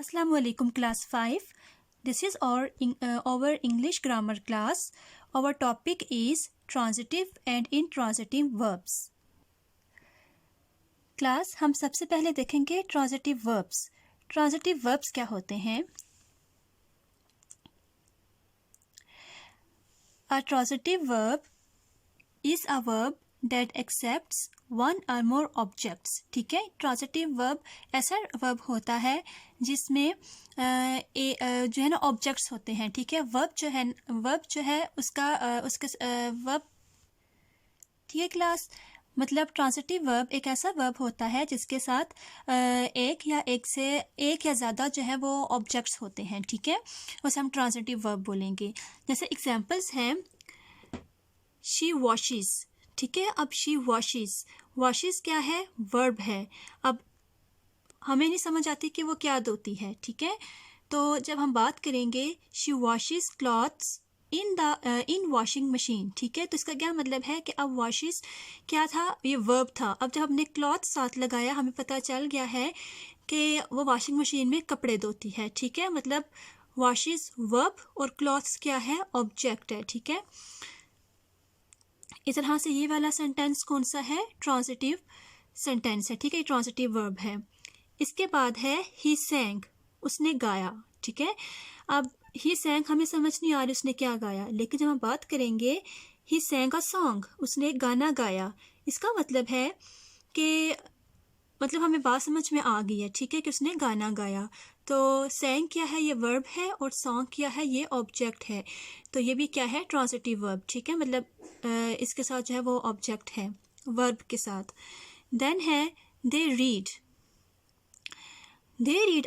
Assalamu alaikum class 5. This is our English grammar class. Our topic is transitive and intransitive verbs. Class हम सबसे पहले देखेंगे transitive verbs. Transitive verbs क्या होते हैं? A transitive verb is a verb that accepts one or more objects. ठीक है, transitive verb ऐसा वर्ब होता है जिसमें जो है ना ऑब्जेक्ट्स होते हैं. ठीक है, वर्ब जो है उसका उसके वर्ब. ठीक है क्लास, मतलब ट्रांजिटिव वर्ब एक ऐसा वर्ब होता है जिसके साथ एक या ज़्यादा जो है वो ऑब्जेक्ट्स होते हैं. ठीक है, उसे हम ट्रांजिटिव वर्ब बोलेंगे. जैसे एग्जांपल्स हैं, शी वॉशेस. ठीक है, अब शी वॉशेस क्या है? वर्ब है. अब हमें नहीं समझ आती कि वो क्या धोती है. ठीक है, तो जब हम बात करेंगे she washes clothes in washing machine. ठीक है, तो इसका क्या मतलब है कि अब वॉशेस क्या था? ये वर्ब था. अब जब हमने क्लॉथ साथ लगाया हमें पता चल गया है कि वो वॉशिंग मशीन में कपड़े धोती है. ठीक है, मतलब वॉशेस वर्ब और क्लॉथ्स क्या है? ऑब्जेक्ट है. ठीक है, इस तरह से ये वाला सेंटेंस कौन सा है? ट्रांजिटिव सेंटेंस है. ठीक है, ट्रांजिटिव वर्ब है. इसके बाद है ही सैंग, उसने गाया. ठीक है, अब ही सैंग हमें समझ नहीं आ रही उसने क्या गाया, लेकिन जब हम बात करेंगे ही सैंग अ सॉन्ग, उसने एक गाना गाया. इसका मतलब है कि मतलब हमें बात समझ में आ गई है. ठीक है, कि उसने गाना गाया. तो सैंग क्या है? ये वर्ब है. और सॉन्ग क्या है? ये ऑब्जेक्ट है. तो ये भी क्या है? Transitive verb. ठीक है, मतलब इसके साथ जो है वो ऑब्जेक्ट है वर्ब के साथ. देन है they read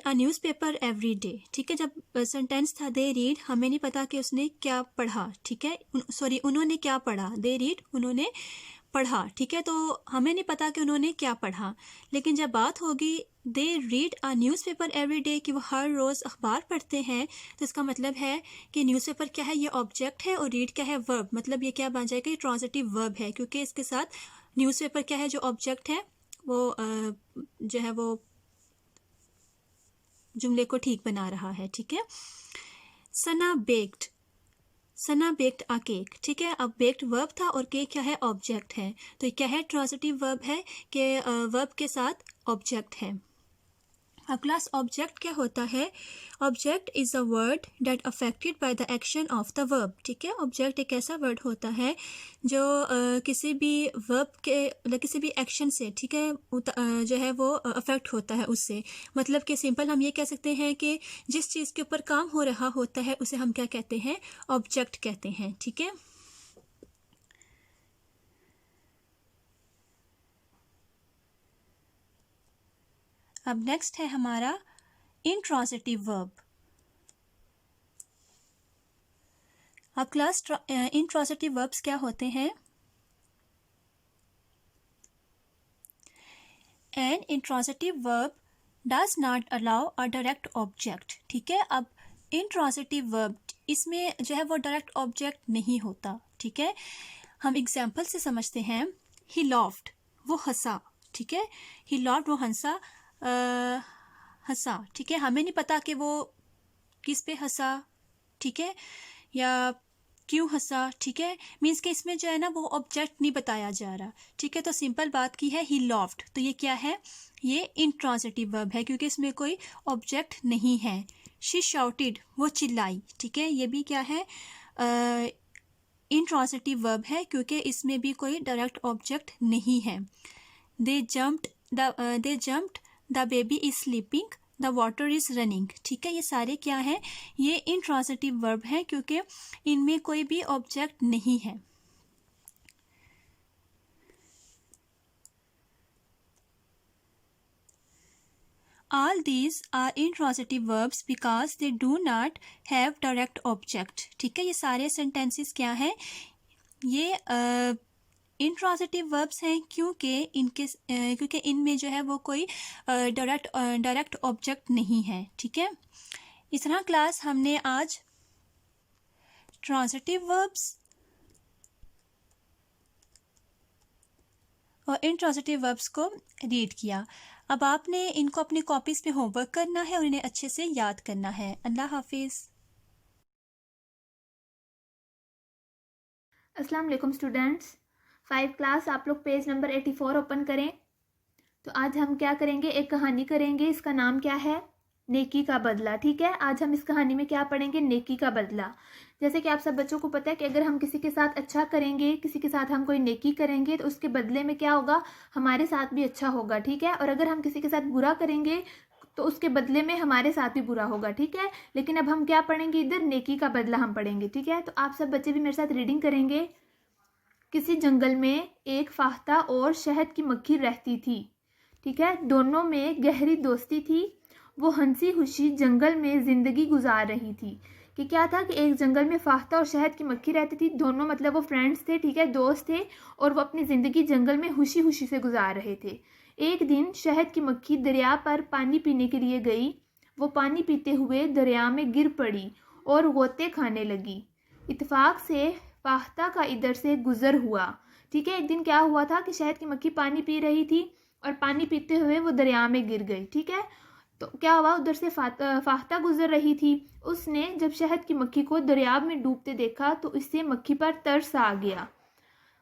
a newspaper every day. ठीक है, जब सेंटेंस था दे रीड, हमें नहीं पता कि उसने क्या पढ़ा. ठीक है, सॉरी, उन्होंने क्या पढ़ा. दे रीड, उन्होंने पढ़ा. ठीक है, तो हमें नहीं पता कि उन्होंने क्या पढ़ा. लेकिन जब बात होगी they read a newspaper every day, कि वो हर रोज़ अखबार पढ़ते हैं, तो इसका मतलब है कि न्यूज़पेपर क्या है? ये ऑब्जेक्ट है. और रीड क्या है? वर्ब. मतलब ये क्या बन जाएगा? ये ट्रांजिटिव वर्ब है, क्योंकि इसके साथ न्यूज़पेपर क्या है? जो ऑब्जेक्ट है वो जो है वो जुमले को ठीक बना रहा है. ठीक है, सना बेक्ड अ केक. ठीक है, अब बेक्ड वर्ब था और केक क्या है? ऑब्जेक्ट है. तो ये क्या है? ट्रांजिटिव वर्ब है कि वर्ब के साथ ऑब्जेक्ट है. अब क्लास ऑब्जेक्ट क्या होता है? Object is a word that affected by the action of the verb. ठीक है, ऑब्जेक्ट एक ऐसा वर्ड होता है जो किसी भी वर्ब के मतलब किसी भी एक्शन से, ठीक है, जो है वो अफेक्ट होता है उससे. मतलब कि सिंपल हम ये कह सकते हैं कि जिस चीज़ के ऊपर काम हो रहा होता है उसे हम क्या कहते हैं? ऑब्जेक्ट कहते हैं. ठीक है, अब नेक्स्ट है हमारा इंट्रांजिटिव वर्ब. अब क्लास इंट्रांजिटिव वर्ब्स क्या होते हैं? An intransitive verb does not allow a direct object. ठीक है, अब इंट्रांजिटिव वर्ब इसमें जो है वो डायरेक्ट ऑब्जेक्ट नहीं होता. ठीक है, हम एग्जाम्पल से समझते हैं. ही लॉफ्ड, वो हंसा. ठीक है, ही लॉफ्ड, वो हंसा. ठीक है, हमें नहीं पता कि वो किस पे हंसा. ठीक है, या क्यों हंसा. ठीक है, मीन्स कि इसमें जो है ना वो ऑब्जेक्ट नहीं बताया जा रहा. ठीक है, तो सिंपल बात की है ही लॉफ्ड, तो ये क्या है? ये इंट्रांजिटिव वर्ब है क्योंकि इसमें कोई ऑब्जेक्ट नहीं है. शी शाउटेड, वो चिल्लाई. ठीक है, ये भी क्या है? इंट्रांजिटिव वर्ब है क्योंकि इसमें भी कोई डायरेक्ट ऑब्जेक्ट नहीं है. They jumped the baby is sleeping the water is running. ठीक है, ये सारे क्या है? ये इंट्रांजिटिव वर्ब है क्योंकि इनमें कोई भी ऑब्जेक्ट नहीं है. All these are intransitive verbs because they do not have direct object. ठीक है, ये सारे sentences क्या है? ये इंट्रांजिटिव वर्ब्स हैं क्योंकि इनमें जो है वो कोई डायरेक्ट ऑब्जेक्ट नहीं है. ठीक है, इस तरह क्लास हमने आज ट्रांजिटिव वर्ब्स और इंट्रांजिटिव वर्ब्स को रीड किया. अब आपने इनको अपनी कॉपीज़ पे होमवर्क करना है और इन्हें अच्छे से याद करना है। अल्लाह हाफिज़। अस्सलाम वालेकुम स्टूडेंट्स। 5 क्लास आप लोग पेज नंबर 84 ओपन करें। तो आज हम क्या करेंगे, एक कहानी करेंगे। इसका नाम क्या है, नेकी का बदला। ठीक है, आज हम इस कहानी में क्या पढ़ेंगे, नेकी का बदला। जैसे कि आप सब बच्चों को पता है कि अगर हम किसी के साथ अच्छा करेंगे, किसी के साथ हम कोई नेकी करेंगे, तो उसके बदले में क्या होगा, हमारे साथ भी अच्छा होगा। ठीक है, और अगर हम किसी के साथ बुरा करेंगे तो उसके बदले में हमारे साथ भी बुरा होगा। ठीक है, लेकिन अब हम क्या पढ़ेंगे, इधर नेकी का बदला हम पढ़ेंगे। ठीक है, तो आप सब बच्चे भी मेरे साथ रीडिंग करेंगे। किसी जंगल में एक फाख्ता और शहद की मक्खी रहती थी। ठीक है, दोनों में गहरी दोस्ती थी। वो हंसी खुशी जंगल में जिंदगी गुजार रही थी। कि क्या था कि एक जंगल में फाख्ता और शहद की मक्खी रहती थी। दोनों मतलब वो फ्रेंड्स थे, ठीक है, दोस्त थे, और वो अपनी ज़िंदगी जंगल में खुशी खुशी से गुजार रहे थे। एक दिन शहद की मक्खी दरिया पर पानी पीने के लिए गई। वो पानी पीते हुए दरिया में गिर पड़ी और गोते खाने लगी। इत्तेफाक से फाख्ता का इधर से गुजर हुआ। ठीक है, एक दिन क्या हुआ था कि शहद की मक्खी पानी पी रही थी और पानी पीते हुए वो दरिया में गिर गई। ठीक है, तो क्या हुआ, उधर से फाख्ता गुजर रही थी। उसने जब शहद की मक्खी को दरिया में डूबते देखा तो इससे मक्खी पर तरस आ गया।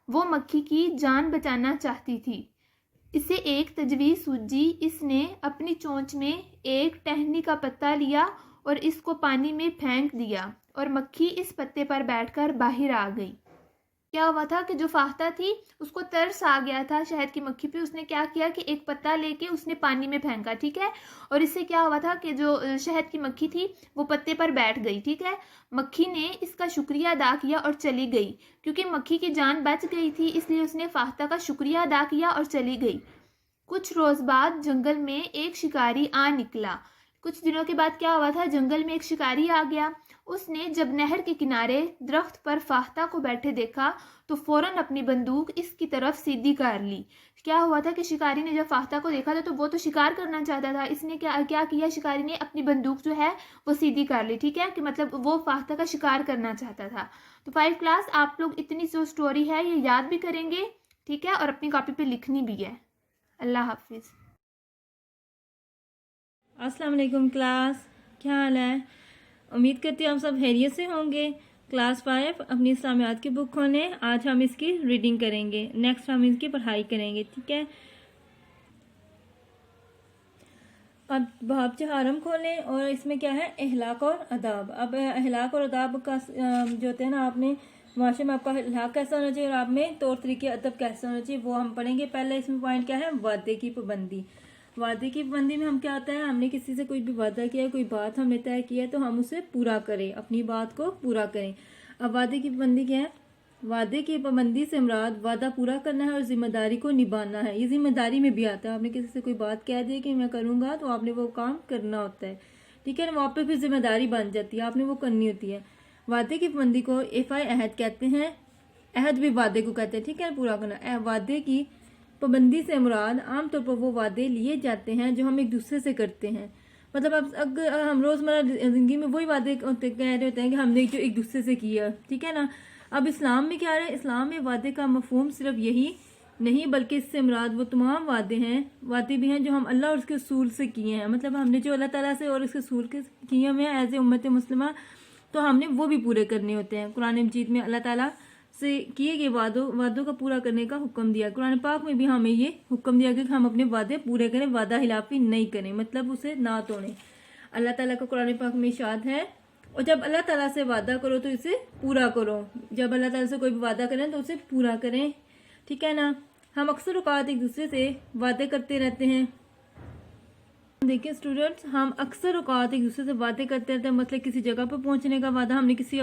वो मक्खी की जान बचाना चाहती थी। इसे एक तजवीज़ सूझी। इसने अपनी चोंच में एक टहनी का पत्ता लिया और इसको पानी में फेंक दिया और मक्खी इस पत्ते पर बैठकर बाहर आ गई। क्या हुआ था कि जो फाख्ता थी उसको तरस आ गया था शहद की मक्खी पे। उसने क्या किया कि एक पत्ता लेके उसने पानी में फेंका। ठीक है, और इससे क्या हुआ था कि जो शहद की मक्खी थी वो पत्ते पर बैठ गई। ठीक है, मक्खी ने इसका शुक्रिया अदा किया और चली गई। क्योंकि मक्खी की जान बच गई थी इसलिए उसने फाख्ता का शुक्रिया अदा किया और चली गई। कुछ रोज बाद जंगल में एक शिकारी आ निकला। कुछ दिनों के बाद क्या हुआ था, जंगल में एक शिकारी आ गया। उसने जब नहर के किनारे दरख्त पर फाख्ता को बैठे देखा तो फौरन अपनी बंदूक इसकी तरफ सीधी कर ली। क्या हुआ था कि शिकारी ने जब फाख्ता को देखा था तो वो तो शिकार करना चाहता था। इसने क्या क्या किया, शिकारी ने अपनी बंदूक जो है वो सीधी कर ली। ठीक है, कि मतलब वो फाख्ता का शिकार करना चाहता था। तो 5 क्लास आप लोग इतनी जो स्टोरी है ये याद भी करेंगे। ठीक है, और अपनी कॉपी पे लिखनी भी है। अल्लाह हाफिज़। अस्सलाम वालेकुम क्लास, क्या हाल है। उम्मीद करती हूँ हम सब खैरियत से होंगे। क्लास 5 अपनी इस्लामियात की बुक खोलें। आज हम इसकी रीडिंग करेंगे, नेक्स्ट हम इसकी पढ़ाई करेंगे। ठीक है, अब बाब चहारम खोलें और इसमें क्या है, अहलाक और अदाब। अब अहलाक और अदाब का जो होते हैं ना, आपने माशरे में आपका अहलाक कैसा होना चाहिए और आप में तौर तरीके अदब कैसा होना चाहिए वो हम पढ़ेंगे। पहले इसमें पॉइंट क्या है, वादे की पाबंदी। वादे की पाबंदी में हम क्या होता है, हमने किसी से कोई भी वादा किया, कोई बात हमने तय किया है तो हम उसे पूरा करें, अपनी बात को पूरा करें। अब वादे की पाबंदी क्या है, वादे की पाबंदी से मुराद वादा पूरा करना है और जिम्मेदारी को निभाना है। ये जिम्मेदारी में भी आता है, आपने किसी से कोई बात कह दी कि मैं करूंगा तो आपने वो काम करना होता है। ठीक है ना, वहाँ पे फिर जिम्मेदारी बन जाती है, आपने वो करनी होती है। वादे की पाबंदी को इफ़ाए अहद कहते हैं। अहद भी वादे को कहते हैं। ठीक है, पूरा करना। वादे की पाबंदी से मुराद आमतौर पर वो वादे लिए जाते हैं जो हम एक दूसरे से करते हैं। मतलब अब अगर हम रोज़मर्रा ज़िंदगी में वही वादे कह रहे होते हैं कि हमने जो एक दूसरे से किया। ठीक है ना, अब इस्लाम में क्या है, इस्लाम में वादे का मफहूम सिर्फ यही नहीं बल्कि इससे मुराद वो तमाम वादे हैं, वादे भी हैं जो हम अल्लाह और उसके रसूल से किए हैं। मतलब हमने जो अल्लाह ताला से और उसके रसूल के किए हुए हैं एज ए उम्मत मुस्लिमा, तो हमने वो भी पूरे करने होते हैं। कुरान मजीद में अल्लाह ताला से किए गए वादों का पूरा करने का हुक्म दिया। कुरान पाक में भी हमें ये हुक्म दिया कि हम अपने वादे पूरे करें, वादा हिलाफी नहीं करें, मतलब उसे ना तोड़ें। अल्लाह ताला का कुरान पाक में इरशाद है, और जब अल्लाह ताला से वादा करो तो इसे पूरा करो। जब अल्लाह ताला से कोई भी वादा करें तो उसे पूरा करें। ठीक है ना, हम अक्सर औकात एक दूसरे से वादे करते रहते हैं। देखिए स्टूडेंट्स, हम अक्सर औकात एक दूसरे से वादे करते रहते हैं। मतलब किसी जगह पर पहुंचने का वादा, हमने किसी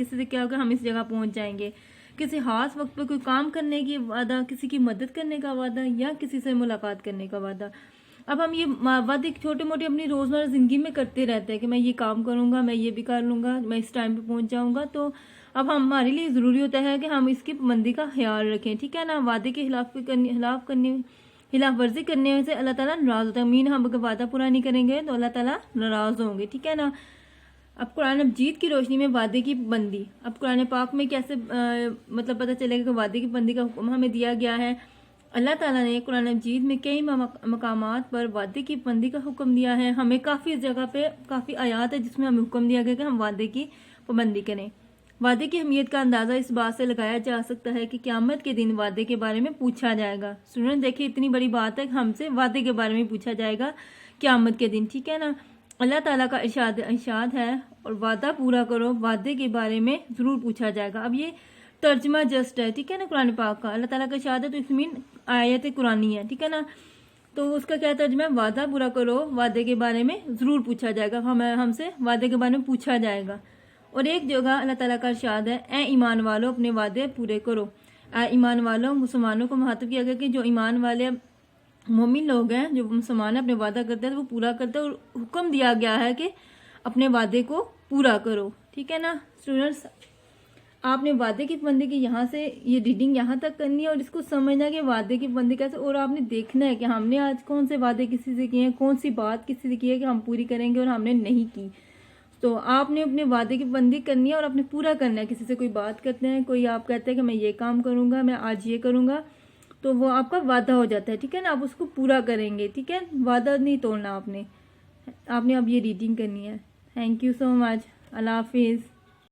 से क्या होगा, हम इस जगह पहुंच जाएंगे। किसी खास वक्त पर कोई काम करने की वादा, किसी की मदद करने का वादा, या किसी से मुलाकात करने का वादा। अब हम ये वादे छोटे मोटे अपनी रोज़मर्रा ज़िंदगी में करते रहते हैं कि मैं ये काम करूँगा, मैं ये भी कर लूँगा, मैं इस टाइम पे पहुँच जाऊँगा। तो अब हमारे लिए ज़रूरी होता है कि हम इसकी पाबंदी का ख्याल रखें। ठीक है ना, वादे के खिलाफ वर्जी करने से अल्लाह ताला नाराज़ होता है। मीन हम अगर वादा पूरा नहीं करेंगे तो अल्लाह ताला नाराज़ होंगे। ठीक है ना, अब कुरान मजीद की रोशनी में वादे की पाबंदी। अब कुरान पाक में कैसे मतलब पता चलेगा कि वादे की पाबंदी का हुक्म हमें दिया गया है। अल्लाह ताला ने कुरान मजीद में कई मकामात पर वादे की पाबंदी का हुक्म दिया है। हमें काफ़ी जगह पे काफ़ी आयात है जिसमें हमें हुक्म दिया गया कि हम वादे की पाबंदी करें। वादे की अहमियत का अंदाज़ा इस बात से लगाया जा सकता है कि क़यामत के दिन वादे के बारे में पूछा जाएगा। स्टूडेंट देखिए, इतनी बड़ी बात है कि हमसे वादे के बारे में पूछा जाएगा क़यामत के दिन, ठीक है ना। अल्लाह ताला का इरशाद है और वादा पूरा करो, वादे के बारे में ज़रूर पूछा जाएगा। अब ये तर्जमा जस्ट है, ठीक है ना, कुरान पाक का। अल्लाह ताला का इरशाद है तो इसमें आयत कुरानी है, ठीक है ना। तो उसका क्या तर्जमा है? वादा पूरा करो, वादे के बारे में ज़रूर पूछा जाएगा। हमसे वादे के बारे में पूछा जाएगा। और एक जगह अल्लाह ताला का इरशाद है, ए ईमान वालों अपने वादे पूरे करो। ए ईमान वालों, मुसलमानों को मुखातब किया गया कि जो ईमान वाले मोमिन लोग हैं, जो मुसलमान अपने वादा करते हैं तो वो पूरा करते हैं, और हुक्म दिया गया है कि अपने वादे को पूरा करो, ठीक है ना। स्टूडेंट्स, आपने वादे की पाबंदी की यहाँ से ये रीडिंग यहाँ तक करनी है और इसको समझना कि वादे की पाबंदी कैसे, और आपने देखना है कि हमने आज कौन से वादे किसी से किए हैं, कौन सी बात किसी से की है कि हम पूरी करेंगे और हमने नहीं की। तो आपने अपने वादे की पाबंदी करनी है और आपने पूरा करना है। किसी से कोई बात करते हैं, कोई आप कहते हैं कि मैं ये काम करूंगा, मैं आज ये करूंगा, तो वो आपका वादा हो जाता है, ठीक है ना। आप उसको पूरा करेंगे, ठीक है, वादा नहीं तोड़ना आपने अब ये रीडिंग करनी है। Thank you so much. अल्लाह हाफिज़।